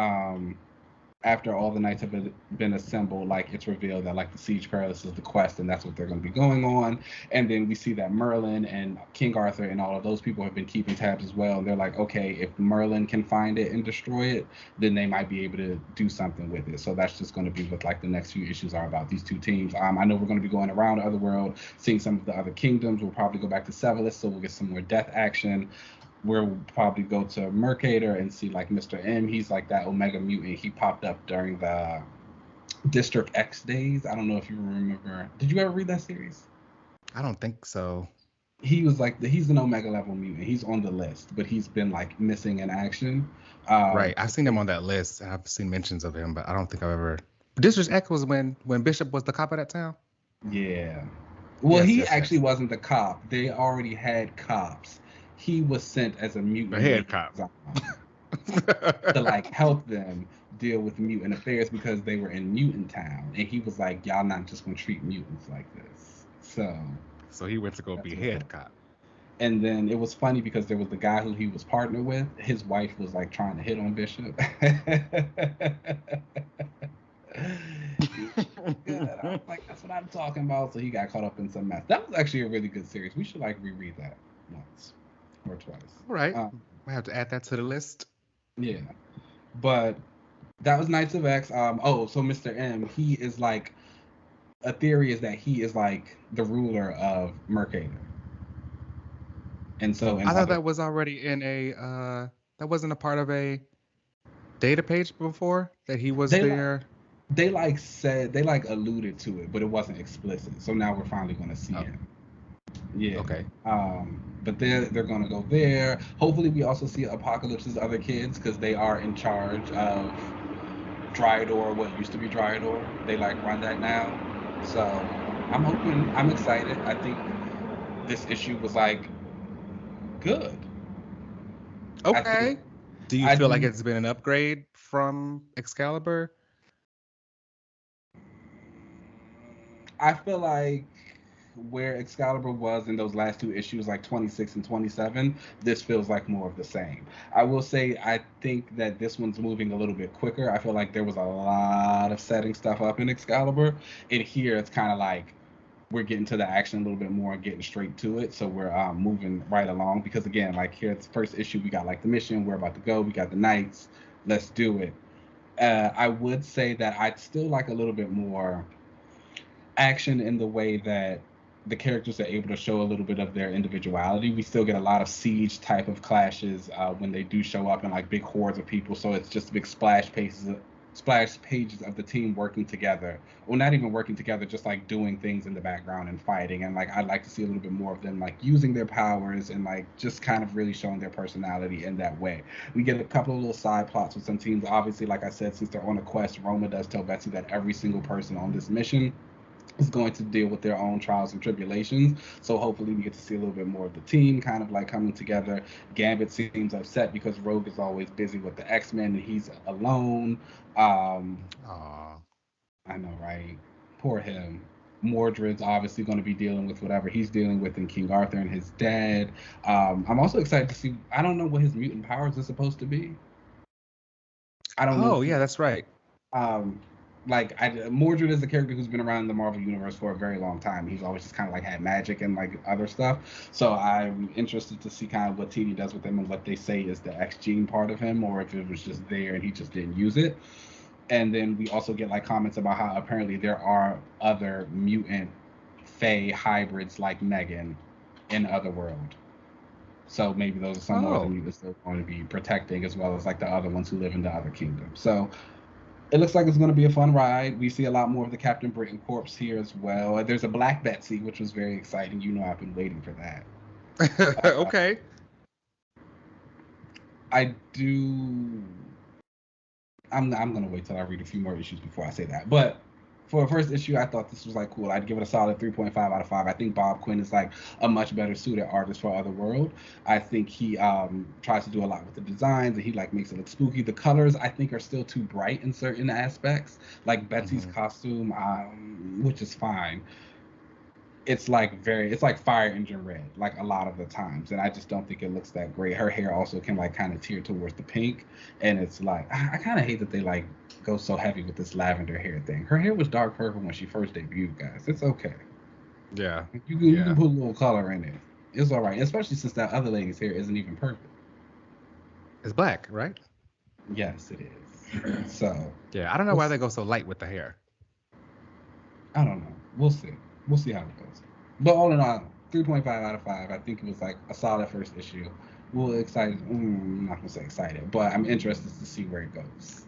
after all the knights have been assembled, like it's revealed that like the Siege Perilous is the quest, and that's what they're going to be going on. And then we see that Merlin and King Arthur and all of those people have been keeping tabs as well. And they're like, okay, if Merlin can find it and destroy it, then they might be able to do something with it. So that's just going to be what like the next few issues are about, these two teams. I know we're going to be going around Otherworld, seeing some of the other kingdoms. We'll probably go back to Severus, so we'll get some more death action. We'll probably go to Mercator and see like Mr. M. He's like that Omega mutant. He popped up during the District X days. I don't know if you remember. Did you ever read that series? I don't think so. He was like he's an Omega level mutant. He's on the list, but he's been like missing in action. Right. I've seen him on that list. I've seen mentions of him, but I don't think I've ever. District X was when Bishop was the cop of that town. Yeah. Well, he actually wasn't the cop. They already had cops. He was sent as a mutant. The head cop. To like help them deal with mutant affairs because they were in Mutant Town. And he was like, y'all not just gonna treat mutants like this. So he went to go be head cop. And then it was funny because there was the guy who he was partnered with. His wife was like trying to hit on Bishop. I was like, that's what I'm talking about. So he got caught up in some mess. That was actually a really good series. We should like reread that once or twice. All right. I have to add that to the list. Yeah. But that was Knights of X. So Mr. M, he is like, a theory is that he is like the ruler of Mercator. And so I thought that was already in that wasn't a part of a data page before, that he was there. They alluded to it, but it wasn't explicit. So now we're finally going to see him. Yeah. Okay. But they're going to go there. Hopefully we also see Apocalypse's other kids, because they are in charge of Dryador, what used to be Dryador. They like run that now. So I'm excited. I think this issue was like good. Okay. Do you feel like it's been an upgrade from Excalibur? I feel like where Excalibur was in those last two issues, like 26 and 27, this feels like more of the same. I will say I think that this one's moving a little bit quicker. I feel like there was a lot of setting stuff up in Excalibur, and here it's kind of like we're getting to the action a little bit more and getting straight to it. So we're moving right along, because again, like here it's the first issue, we got like the mission, we're about to go, we got the Knights, let's do it. I would say that I'd still like a little bit more action in the way that the characters are able to show a little bit of their individuality. We still get a lot of siege type of clashes when they do show up in like big hordes of people. So it's just big splash pages of the team working together, or not even working together, just like doing things in the background and fighting. And like I'd like to see a little bit more of them like using their powers and like just kind of really showing their personality in that way. We get a couple of little side plots with some teams. Obviously, like I said, since they're on a quest, Roma does tell Betsy that every single person on this mission is going to deal with their own trials and tribulations. So hopefully we get to see a little bit more of the team kind of like coming together. Gambit seems upset because Rogue is always busy with the X-Men and he's alone. Aw. I know, right? Poor him. Mordred's obviously going to be dealing with whatever he's dealing with in King Arthur and his dad. I'm also excited to see. I don't know what his mutant powers are supposed to be. I don't know. Oh, yeah, that's right. Mordred is a character who's been around in the Marvel universe for a very long time. He's always just kind of like had magic and like other stuff. So I'm interested to see kind of what Tini does with him and what they say is the X gene part of him, or if it was just there and he just didn't use it. And then we also get like comments about how apparently there are other mutant Fae hybrids like Megan in Otherworld. So maybe those are some more of the mutants they're going to be protecting, as well as like the other ones who live in the other kingdoms. So it looks like it's going to be a fun ride. We see a lot more of the Captain Britain corps here as well. There's a Black Betsy, which was very exciting. You know, I've been waiting for that. Okay. I do. I'm going to wait till I read a few more issues before I say that. But for the first issue, I thought this was like cool. I'd give it a solid 3.5 out of 5. I think Bob Quinn is like a much better suited artist for Otherworld. I think he tries to do a lot with the designs and he like makes it look spooky. The colors I think are still too bright in certain aspects. Like Betsy's costume, which is fine. It's like fire engine red, like a lot of the times, and I just don't think it looks that great. Her hair also can like kind of tear towards the pink, and it's like I kind of hate that they like go so heavy with this lavender hair thing. Her hair was dark purple when she first debuted, guys. It's okay. Yeah. You can put a little color in it. It's all right, especially since that other lady's hair isn't even purple. It's black, right? Yes, it is. So yeah, I don't know why they go so light with the hair. I don't know. We'll see. We'll see how it goes. But all in all, 3.5 out of 5. I think it was like a solid first issue. We're excited. I'm not gonna say excited, but I'm interested to see where it goes.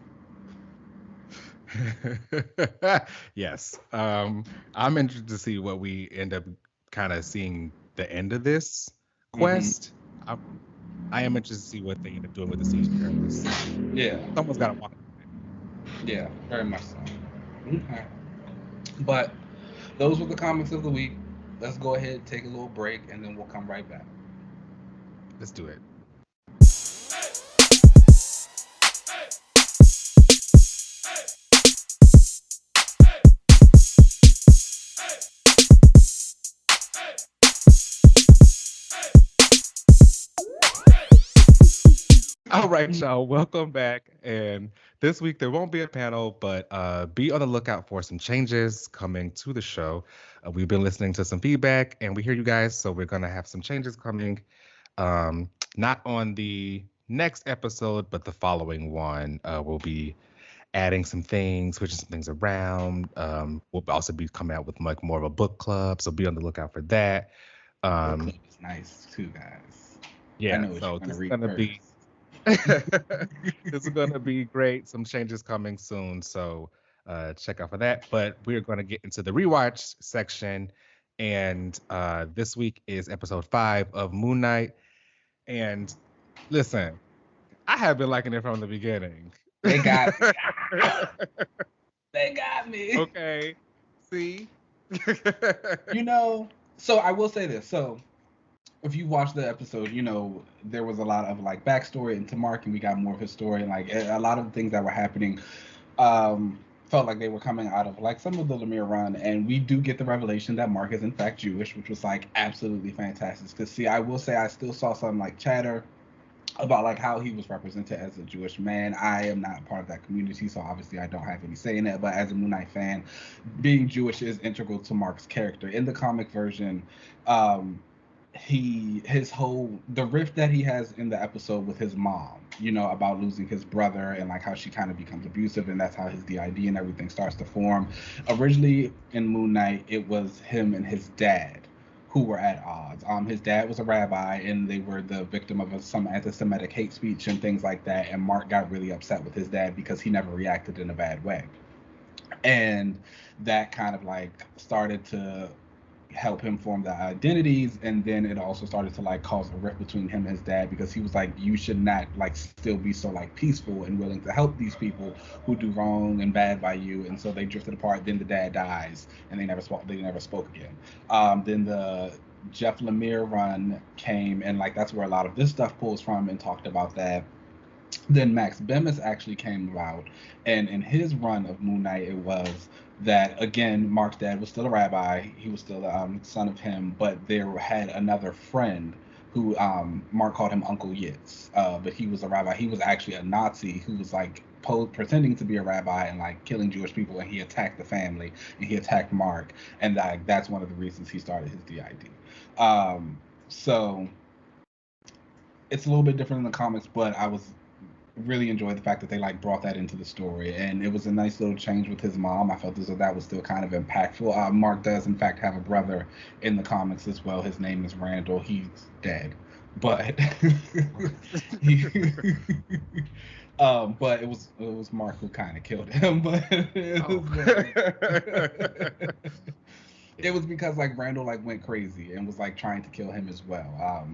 Yes. I'm interested to see what we end up kind of seeing the end of this quest. I am interested to see what they end up doing with the siege characters. Yeah. Someone's got to walk. Yeah, very much so. Okay. But those were the comics of the week. Let's go ahead, take a little break, and then we'll come right back. Let's do it. All right, y'all. Welcome back. And this week there won't be a panel, but be on the lookout for some changes coming to the show. We've been listening to some feedback, and we hear you guys, so we're gonna have some changes coming. Not on the next episode, but the following one. We'll be adding some things, switching some things around. We'll also be coming out with like more of a book club, so be on the lookout for that. Book club is nice too, guys. Yeah, I know what so you're this is read gonna first. be. This is going to be great. Some changes coming soon, so check out for that. But we're going to get into the rewatch section, and this week is episode 5 of Moon Knight. And listen, I have been liking it from the beginning. They got me. They got me. Okay, see. So I will say this. So if you watch the episode, there was a lot of like backstory into Mark, and we got more of his story, and like a lot of the things that were happening felt like they were coming out of like some of the Lemire run, and we do get the revelation that Mark is in fact Jewish, which was like absolutely fantastic. Because see, I will say I still saw some like chatter about like how he was represented as a Jewish man. I am not part of that community, so obviously I don't have any say in that. But as a Moon Knight fan, being Jewish is integral to Mark's character. In the comic version, the rift that he has in the episode with his mom, about losing his brother and like how she kind of becomes abusive, and that's how his DID and everything starts to form. Originally in Moon Knight, it was him and his dad who were at odds. His dad was a rabbi, and they were the victim of some anti-Semitic hate speech and things like that. And Mark got really upset with his dad because he never reacted in a bad way, and that kind of like started to help him form the identities. And then it also started to like cause a rift between him and his dad, because he was like, you should not like still be so like peaceful and willing to help these people who do wrong and bad by you. And so they drifted apart. Then the dad dies, and they never spoke again. Then the Jeff Lemire run came, and like that's where a lot of this stuff pulls from, and talked about that. Then Max Bemis actually came about, and in his run of Moon Knight, it was that again, Mark's dad was still a rabbi. He was still the son of him, but there had another friend who Mark called him Uncle Yitz, but he was a rabbi. He was actually a Nazi who was like pretending to be a rabbi and like killing Jewish people, and he attacked the family and he attacked Mark, and that's one of the reasons he started his DID. So it's a little bit different in the comics, but I really enjoyed the fact that they like brought that into the story, and it was a nice little change with his mom. I felt as though that was still kind of impactful. Mark does in fact have a brother in the comics as well. His name is Randall. He's dead, but but it was Mark who kind of killed him. But it was because like Randall like went crazy and was like trying to kill him as well.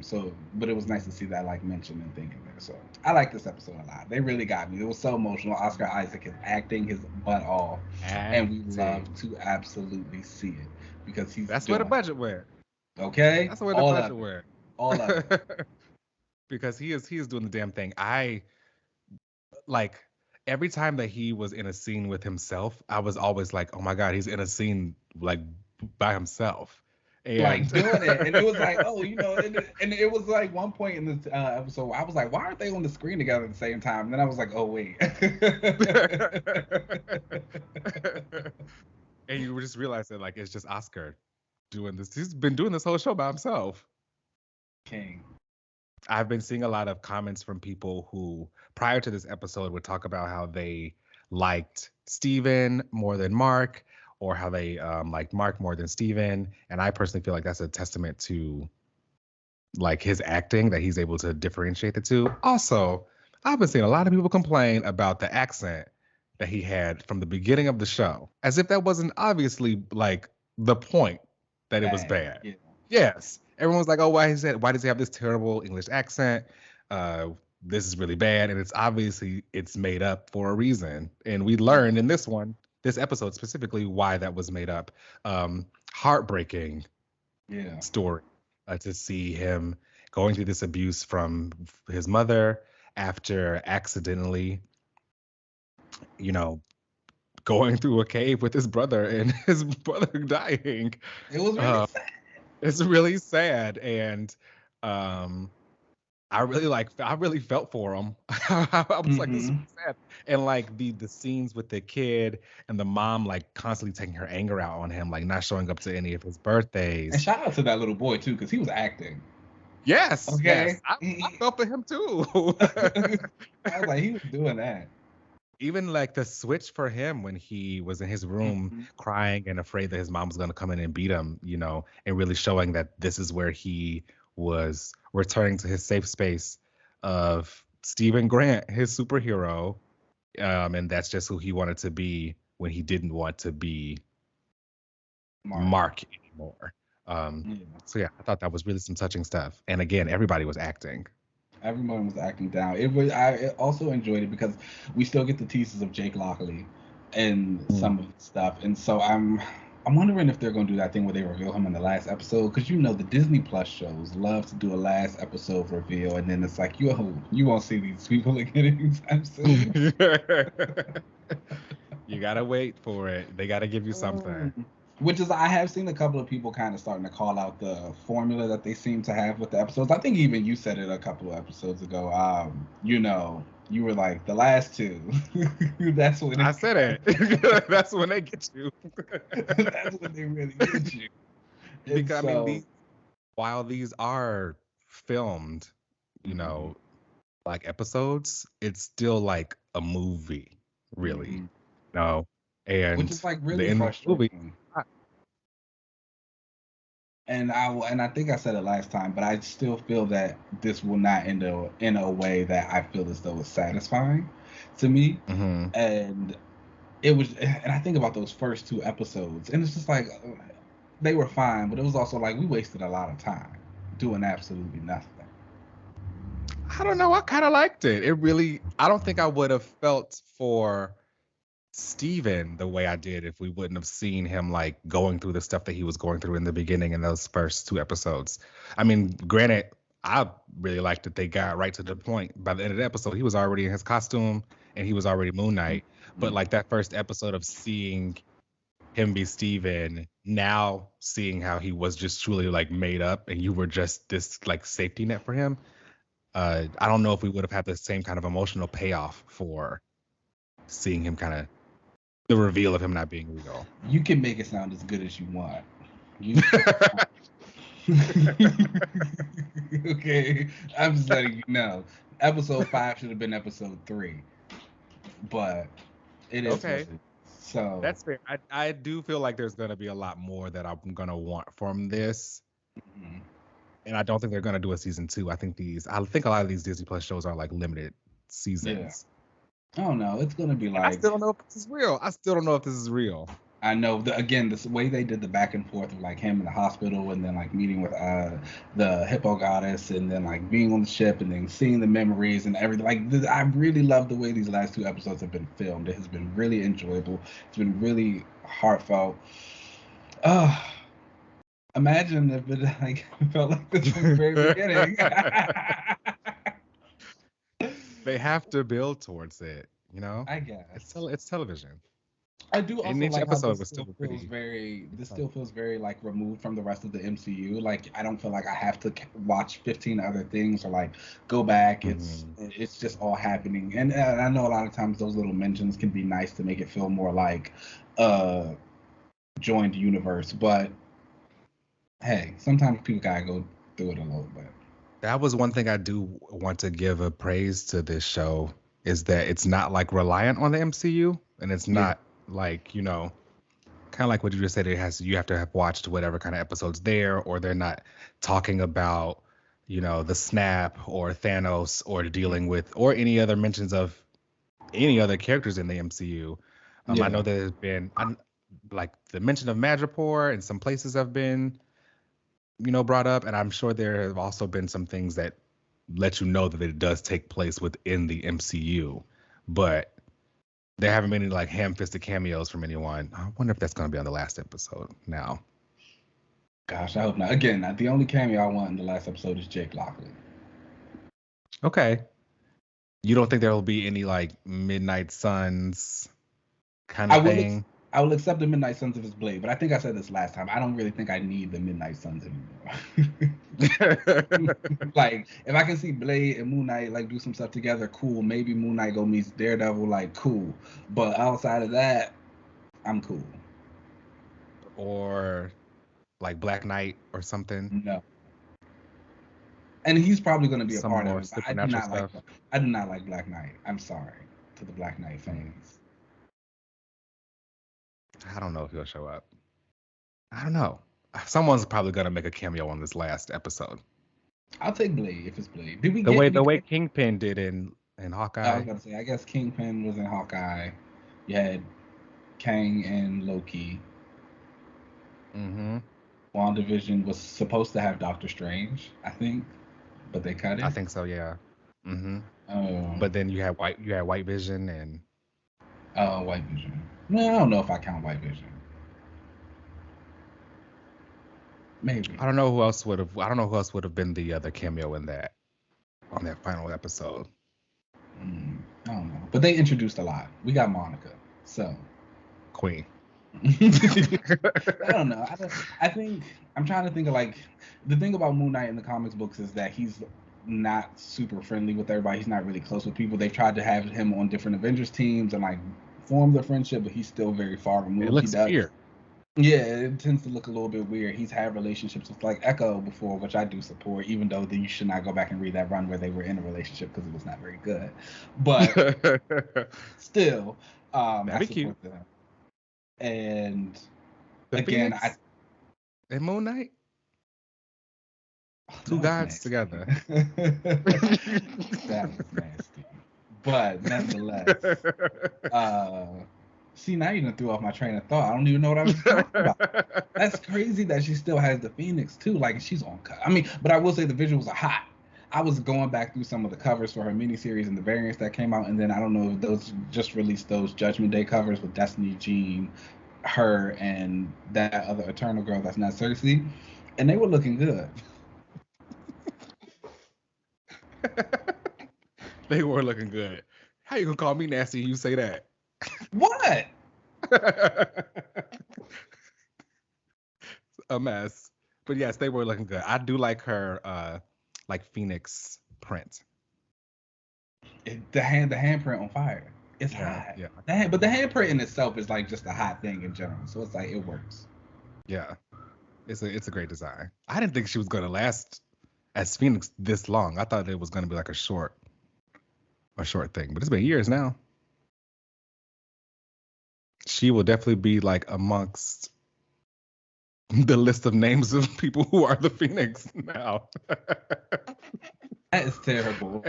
But it was nice to see that like mentioned and thinking there. So I like this episode a lot. They really got me. It was so emotional. Oscar Isaac is acting his butt off, and we love to absolutely see it because that's where the budget went. Okay, that's where the budget went. All of it. Because he is doing the damn thing. I like every time that he was in a scene with himself, I was always like, oh my God, he's in a scene like by himself, and like doing it. And it was like, oh, and it was like one point in this episode, I was like, why aren't they on the screen together at the same time? And then I was like, oh wait. And you just realize that like it's just Oscar doing this. He's been doing this whole show by himself. King. I've been seeing a lot of comments from people who prior to this episode would talk about how they liked Steven more than Mark, or how they liked Mark more than Steven. And I personally feel like that's a testament to like his acting, that he's able to differentiate the two. Also, I've been seeing a lot of people complain about the accent that he had from the beginning of the show, as if that wasn't obviously like the point that it was bad. Yeah. Yes. Everyone's like, oh, why does he have this terrible English accent? This is really bad. And it's obviously it's made up for a reason. And we learned in this episode specifically, why that was made up. Heartbreaking story to see him going through this abuse from his mother after accidentally, going through a cave with his brother and his brother dying. It was really sad. It's really sad, and I really felt for him. I was like, this is sad. And like the scenes with the kid and the mom like constantly taking her anger out on him, like not showing up to any of his birthdays. And shout out to that little boy too, because he was acting. Yes. Okay. Yes. I felt for him too. I was like, he was doing that. Even like the switch for him when he was in his room crying and afraid that his mom was going to come in and beat him, and really showing that this is where he was returning to his safe space of Stephen Grant, his superhero. And that's just who he wanted to be when he didn't want to be Mark anymore. So yeah, I thought that was really some touching stuff. And again, everybody was acting. Everyone was acting down. I also enjoyed it because we still get the teases of Jake Lockley and some of the stuff. And so I'm wondering if they're going to do that thing where they reveal him in the last episode, because the Disney Plus shows love to do a last episode reveal, and then it's like you won't see these people again anytime soon. You gotta wait for it. They gotta give you something. Which is, I have seen a couple of people kind of starting to call out the formula that they seem to have with the episodes. I think even you said it a couple of episodes ago. You were like, the last two. That's when I said it. That's when they get you. That's when they really get you. Because while these are filmed, you know, like episodes, it's still like a movie, really. Mm-hmm. No. Which And is like the really end of the movie, frustrating. And I think I said it last time, but I still feel that this will not end in a way that I feel as though it's satisfying to me. mhm. And and I think about those first two episodes, and it's just like they were fine, but it was also like we wasted a lot of time doing absolutely nothing. I don't know. I kind of liked it. It really, I don't think I would have felt for Steven the way I did if we wouldn't have seen him like going through the stuff that he was going through in the beginning in those first two episodes. I mean, granted, I really liked that they got right to the point. By the end of the episode, he was already in his costume and he was already Moon Knight. But like that first episode of seeing him be Steven, now seeing how he was just truly like made up and you were just this like safety net for him. I don't know if we would have had the same kind of emotional payoff for seeing him kind of the reveal of him not being real. You can make it sound as good as you want. You okay, I'm just letting you know. Episode 5 should have been episode 3, but it is Okay. what it is. So That's fair. I do feel like there's going to be a lot more that I'm going to want from this. mhm. And I don't think they're going to do a season 2. I think a lot of these Disney Plus shows are like limited seasons. I don't know. It's gonna be I like still don't know if this is real. I still don't know if this is real. I know again this way they did the back and forth of like him in the hospital and then like meeting with the hippo goddess and then like being on the ship and then seeing the memories and everything. Like I really love the way these last 2 episodes have been filmed. It has been really enjoyable. It's been really heartfelt. Imagine if it like felt like this from the very beginning. They have to build towards it, you know? I guess. It's television. I do And also each like how episode this was still still feels pretty. very like removed from the rest of the MCU. Like I don't feel like I have to watch 15 other things or like go back. It's just all happening. And I know a lot of times those little mentions can be nice to make it feel more like joined universe, but hey, sometimes people gotta go through it a little bit. That was one thing I do want to give a praise to this show is that it's not like reliant on the MCU and it's not like, you know, kind of like what you just said, you have to have watched whatever kind of episodes there, or they're not talking about, you know, the snap or Thanos or dealing with or any other mentions of any other characters in the MCU. I know there's been like the mention of Madripoor and some places have been, you know, brought up, and I'm sure there have also been some things that let you know that it does take place within the MCU, but there haven't been any like ham-fisted cameos from anyone. I wonder if that's going to be on the last episode now. Gosh, I hope not. Again, the only cameo I want in the last episode is Jake Lockley. Okay. You don't think there will be any like Midnight Suns kind of thing? I will accept the Midnight Suns if it's Blade, but I think I said this last time. I don't really think I need the Midnight Suns anymore. Like, if I can see Blade and Moon Knight like do some stuff together, cool. Maybe Moon Knight go meets Daredevil, like cool. But outside of that, I'm cool. Or like Black Knight or something. No. And he's probably going to be a Some part more of it. But supernatural stuff. I do not like Black Knight. I'm sorry to the Black Knight fans. I don't know if he'll show up. I don't know. Someone's probably gonna make a cameo on this last episode. I'll take Blade if it's Blade. The way Kingpin did in Hawkeye? I was gonna say, I guess Kingpin was in Hawkeye. You had Kang and Loki. Mm-hmm. WandaVision was supposed to have Doctor Strange, I think, but they cut it. I think so, yeah. Mm-hmm. But then you had White Vision and White Vision. No, I don't know if I count White Vision. Maybe. I don't know who else would have been the other cameo in that on that final episode. I don't know. But they introduced a lot. We got Monica, so Quinn. I don't know. I think I'm trying to think of like the thing about Moon Knight in the comics books is that he's not super friendly with everybody. He's not really close with people. They've tried to have him on different Avengers teams and like form the friendship, but he's still very far removed. It looks weird. Yeah, it tends to look a little bit weird. He's had relationships with like Echo before, which I do support, even though you should not go back and read that run where they were in a relationship because it was not very good. But still, That'd I be cute. support that. And The again, Phoenix and Moon Knight, two that was gods nasty. together. That was nasty. But nonetheless, see, now you done threw off my train of thought. I don't even know what I was talking about. That's crazy that she still has the Phoenix too. Like she's on cut. I mean, but I will say the visuals are hot. I was going back through some of the covers for her miniseries and the variants that came out, and then I don't know if those just released those Judgment Day covers with Destiny Jean, her, and that other Eternal girl that's not Cersei, and they were looking good. They were looking good. How you gonna call me nasty and you say that? What? A mess. But yes, they were looking good. I do like her like Phoenix print. The handprint on fire. It's hot. Yeah. But the handprint in itself is like just a hot thing in general. So it's like it works. Yeah. It's a great design. I didn't think she was gonna last as Phoenix this long. I thought it was gonna be like a short thing, but it's been years now. She will definitely be like amongst the list of names of people who are the Phoenix now. That is terrible.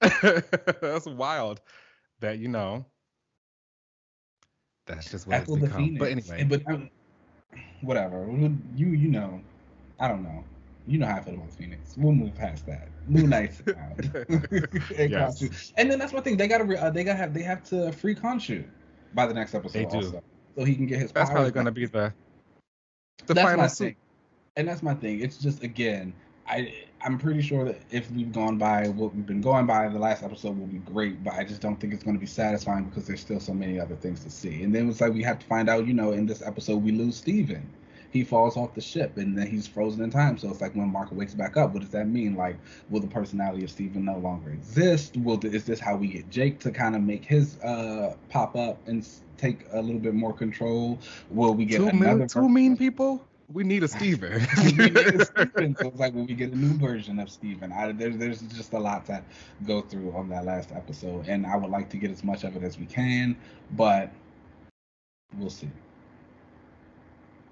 That's wild. That that's just what it's become. But anyway, whatever. You know, I don't know. You know how I feel about Phoenix. We'll move past that. Moon Knight's around. Yes. And then that's one thing they have to free Khonshu by the next episode. They do. Also, so he can get his. That's probably going to be the final suit. And that's my thing. It's just again, I'm pretty sure that if we've gone by what we've been going by, the last episode will be great, but I just don't think it's going to be satisfying because there's still so many other things to see. And then it's like we have to find out, in this episode we lose Steven. He falls off the ship and then he's frozen in time. So it's like when Mark wakes back up, what does that mean? Like, will the personality of Steven no longer exist? Is this how we get Jake to kind of make his pop up and take a little bit more control? Will we get two mean people? We need a Steven. We need a Steven. So it's like when we get a new version of Steven. There's just a lot to go through on that last episode, and I would like to get as much of it as we can, but we'll see.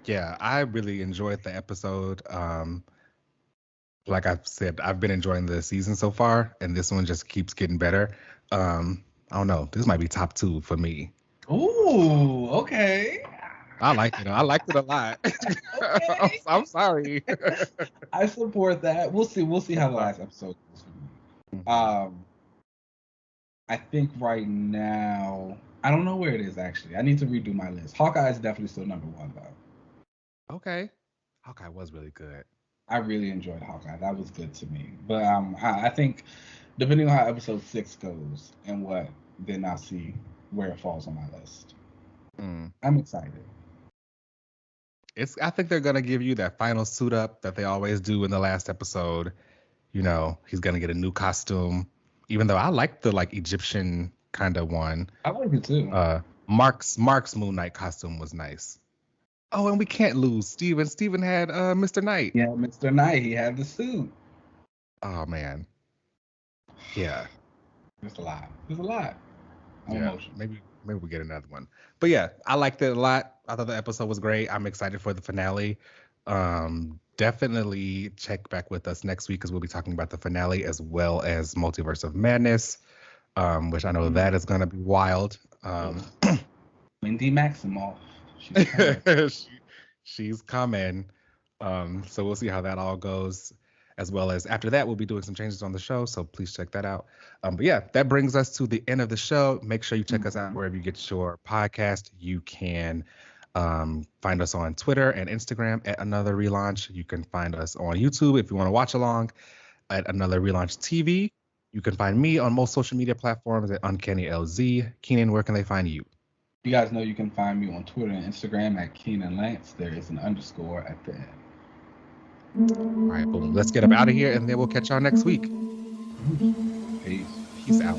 Yeah, I really enjoyed the episode. Like I've said, I've been enjoying the season so far, and this one just keeps getting better. I don't know. This might be top 2 for me. Ooh, okay. I liked it. I liked it a lot. Okay. I'm sorry. I support that. We'll see how the last episode goes for me. I think right now, I don't know where it is actually. I need to redo my list. Hawkeye is definitely still number 1 though. Okay. Hawkeye was really good. I really enjoyed Hawkeye. That was good to me. But I think depending on how episode 6 goes and then I'll see where it falls on my list. I'm excited. I think they're gonna give you that final suit up that they always do in the last episode. He's gonna get a new costume. Even though I like the Egyptian kind of one. I like it too. Mark's Moon Knight costume was nice. Oh, and we can't lose Steven. Steven had Mr. Knight. Yeah, Mr. Knight. He had the suit. Oh man. Yeah. There's a lot. I'm emotional. Maybe we get another one. But yeah, I liked it a lot. I thought the episode was great. I'm excited for the finale. Definitely check back with us next week because we'll be talking about the finale as well as Multiverse of Madness, which I know that is going to be wild. Wendy Maximoff. She's coming. So we'll see how that all goes. As well as after that, we'll be doing some changes on the show. So please check that out. But yeah, that brings us to the end of the show. Make sure you check us out wherever you get your podcast. You can find us on Twitter and Instagram at Another Relaunch. You can find us on YouTube if you want to watch along at Another Relaunch TV. You can find me on most social media platforms at Uncanny LZ. Keenan, where can they find you? You guys know you can find me on Twitter and Instagram at Keenan Lance. There is an underscore at the end. All right, boom. Let's get up out of here, and then we'll catch y'all next week. Peace. Peace out.